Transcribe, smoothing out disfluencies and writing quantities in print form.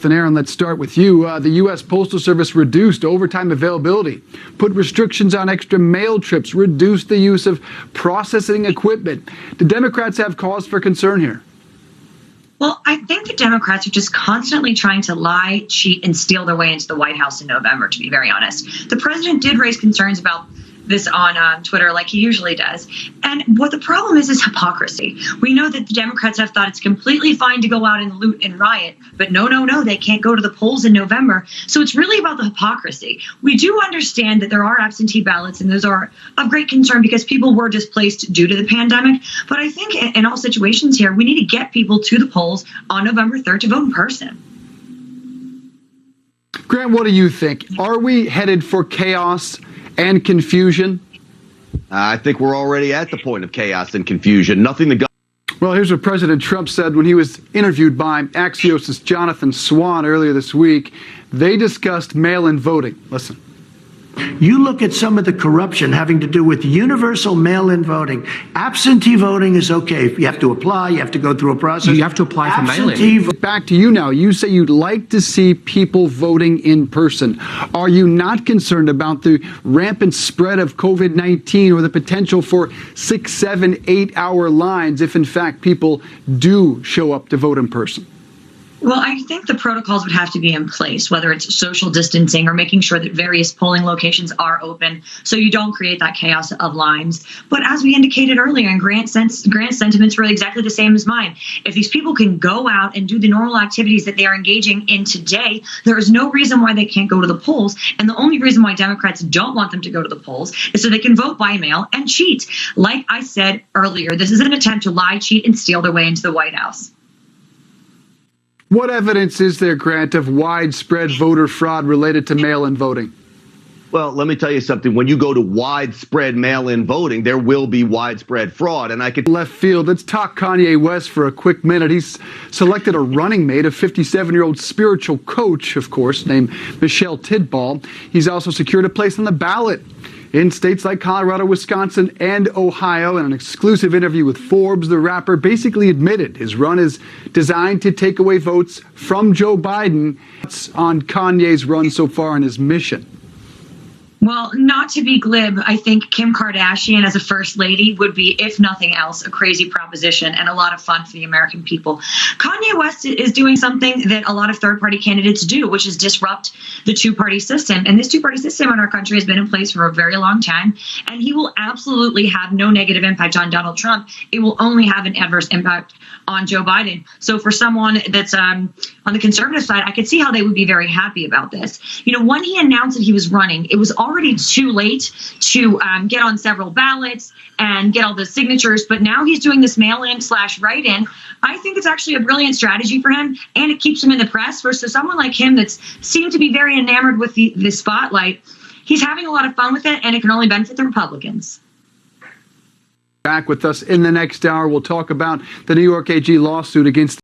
And Erin, let's start with you. The U.S. Postal Service reduced overtime availability, put restrictions on extra mail trips, reduced the use of processing equipment. Do Democrats have cause for concern here? Well, I think the Democrats are just constantly trying to lie, cheat, and steal their way into the White House in November, to be very honest. The president did raise concerns about this on Twitter like he usually does. And what the problem is hypocrisy. We know that the Democrats have thought it's completely fine to go out and loot and riot, but no, they can't go to the polls in November. So it's really about the hypocrisy. We do understand that there are absentee ballots, and those are of great concern because people were displaced due to the pandemic. But I think in all situations here, we need to get people to the polls on November 3rd to vote in person. Grant, what do you think? Are we headed for chaos and confusion? I think we're already at the point of chaos and confusion. Nothing to go. Well, here's what President Trump said when he was interviewed by Axios' Jonathan Swan earlier this week. They discussed mail-in voting. Listen. You look at some of the corruption having to do with universal mail-in voting. Absentee voting is okay. You have to apply. You have to go through a process. You have to apply for mail-in. Back to you now. You say you'd like to see people voting in person. Are you not concerned about the rampant spread of COVID-19 or the potential for 6, 7, 8-hour lines if, in fact, people do show up to vote in person? Well, I think the protocols would have to be in place, whether it's social distancing or making sure that various polling locations are open so you don't create that chaos of lines. But as we indicated earlier, and Grant's sentiments were exactly the same as mine. If these people can go out and do the normal activities that they are engaging in today, there is no reason why they can't go to the polls. And the only reason why Democrats don't want them to go to the polls is so they can vote by mail and cheat. Like I said earlier, this is an attempt to lie, cheat, and steal their way into the White House. What evidence is there, Grant, of widespread voter fraud related to mail-in voting? Well, let me tell you something. When you go to widespread mail-in voting, there will be widespread fraud. And I could left field. Let's talk Kanye West for a quick minute. He's selected a running mate, a 57-year-old spiritual coach, of course, named Michelle Tidball. He's also secured a place on the ballot in states like Colorado, Wisconsin, and Ohio. In an exclusive interview with Forbes, the rapper basically admitted his run is designed to take away votes from Joe Biden. It's on Kanye's run so far and his mission. Well, not to be glib, I think Kim Kardashian as a first lady would be, if nothing else, a crazy proposition and a lot of fun for the American people. Kanye West is doing something that a lot of third-party candidates do, which is disrupt the two-party system. And this two-party system in our country has been in place for a very long time, and he will absolutely have no negative impact on Donald Trump. It will only have an adverse impact on Joe Biden. So for someone that's on the conservative side, I could see how they would be very happy about this. You know, when he announced that he was running, it was already too late to get on several ballots and get all the signatures, but now he's doing this mail-in / write-in. I think it's actually a brilliant strategy for him, and it keeps him in the press versus someone like him that's seemed to be very enamored with the spotlight. He's having a lot of fun with it, and it can only benefit the Republicans. Back with us in the next hour, we'll talk about the New York AG lawsuit against